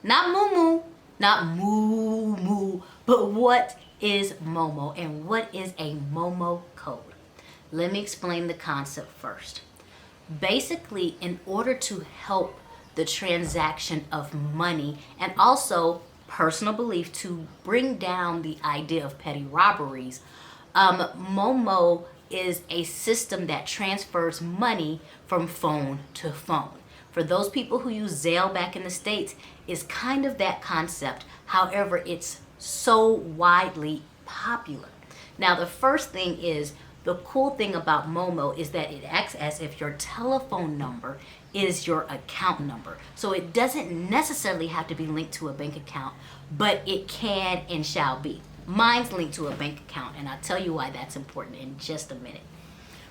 Not Moo, not Moo, but what is Momo and what is a Momo code? Let me explain the concept first. Basically, in order to help the transaction of money and also personal belief to bring down the idea of petty robberies, Momo is a system that transfers money from phone to phone. For those people who use Zelle back in the States, is kind of that concept. However, it's so widely popular. Now, the first thing is, the cool thing about Momo is that it acts as if your telephone number is your account number. So it doesn't necessarily have to be linked to a bank account, but it can and shall be. Mine's linked to a bank account, and I'll tell you why that's important in just a minute.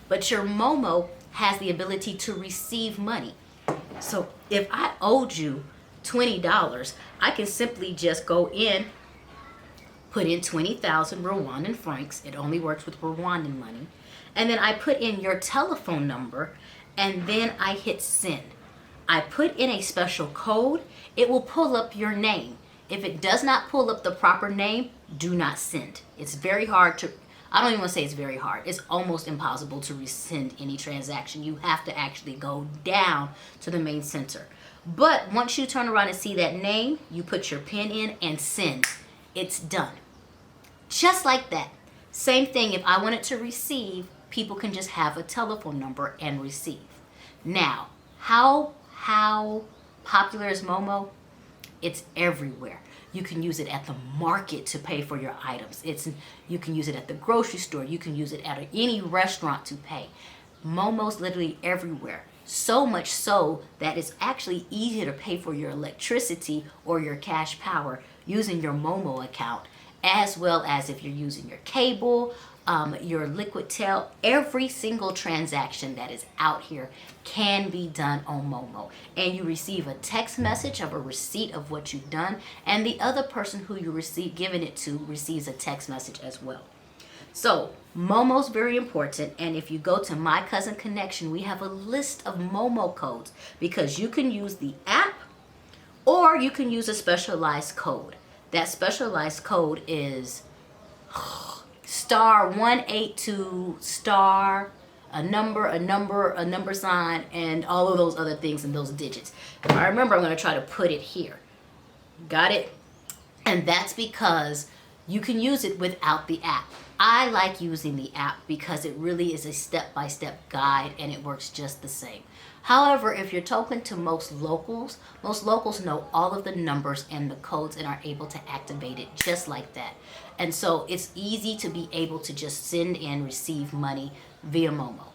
But your Momo has the ability to receive money. So if I owed you $20, I can simply just go in, put in 20,000 Rwandan francs. It only works with Rwandan money. And then I put in your telephone number, and then I hit send. I put in a special code. It will pull up your name. If it does not pull up the proper name, do not send. It's very hard to, I don't even want to say it's very hard. It's almost impossible to resend any transaction. You have to actually go down to the main center. But once you turn around and see that name, you put your PIN in and send. It's done. Just like that. Same thing, if I wanted to receive, people can just have a telephone number and receive. Now, how popular is Momo? It's everywhere. You can use it at the market to pay for your items. You can use it at the grocery store. You can use it at any restaurant to pay. Momo's literally everywhere. So much so that it's actually easier to pay for your electricity or your cash power using your Momo account, as well as if you're using your cable, your liquid tail. Every single transaction that is out here can be done on Momo, and you receive a text message of a receipt of what you've done, and the other person who you giving it to receives a text message as well. So Momo's very important, and if you go to My Cousin Connection, we have a list of Momo codes, because you can use the app or you can use a specialized code. That specialized code is star 182 star a number sign, and all of those other things and those digits. If I remember, I'm going to try to put it here. Got it? And that's because you can use it without the app. I like using the app because it really is a step-by-step guide, and it works just the same. However, if you're talking to most locals know all of the numbers and the codes and are able to activate it just like that. And so it's easy to be able to just send and receive money via Momo.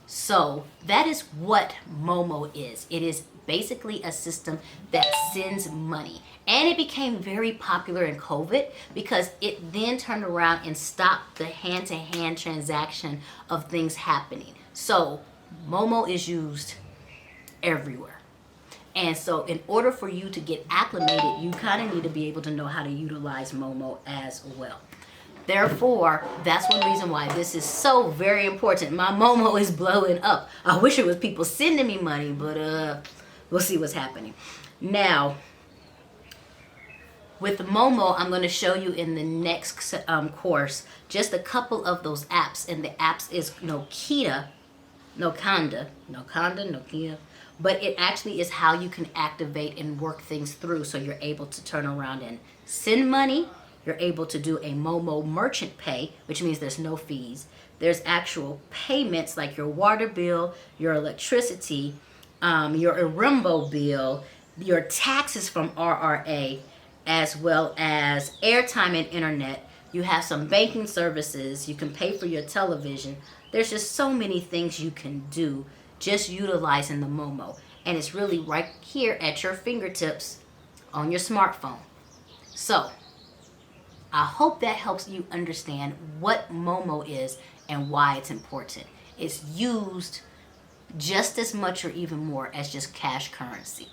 So that is what Momo is. It is basically a system that sends money. And it became very popular in COVID because it then turned around and stopped the hand-to-hand transaction of things happening. So Momo is used everywhere. And so in order for you to get acclimated, you kind of need to be able to know how to utilize Momo as well. Therefore, that's one reason why this is so very important. My Momo is blowing up. I wish it was people sending me money, but we'll see what's happening. Now, with Momo, I'm going to show you in the next course just a couple of those apps. And the apps is Nokia, but it actually is how you can activate and work things through, so you're able to turn around and send money. You're able to do a Momo merchant pay, which means there's no fees. There's actual payments like your water bill, your electricity, your Irembo bill, your taxes from RRA, as well as airtime and internet. You have some banking services. You can pay for your television. There's just so many things you can do just utilizing the Momo. And it's really right here at your fingertips on your smartphone. So I hope that helps you understand what Momo is and why it's important. It's used just as much or even more as just cash currency.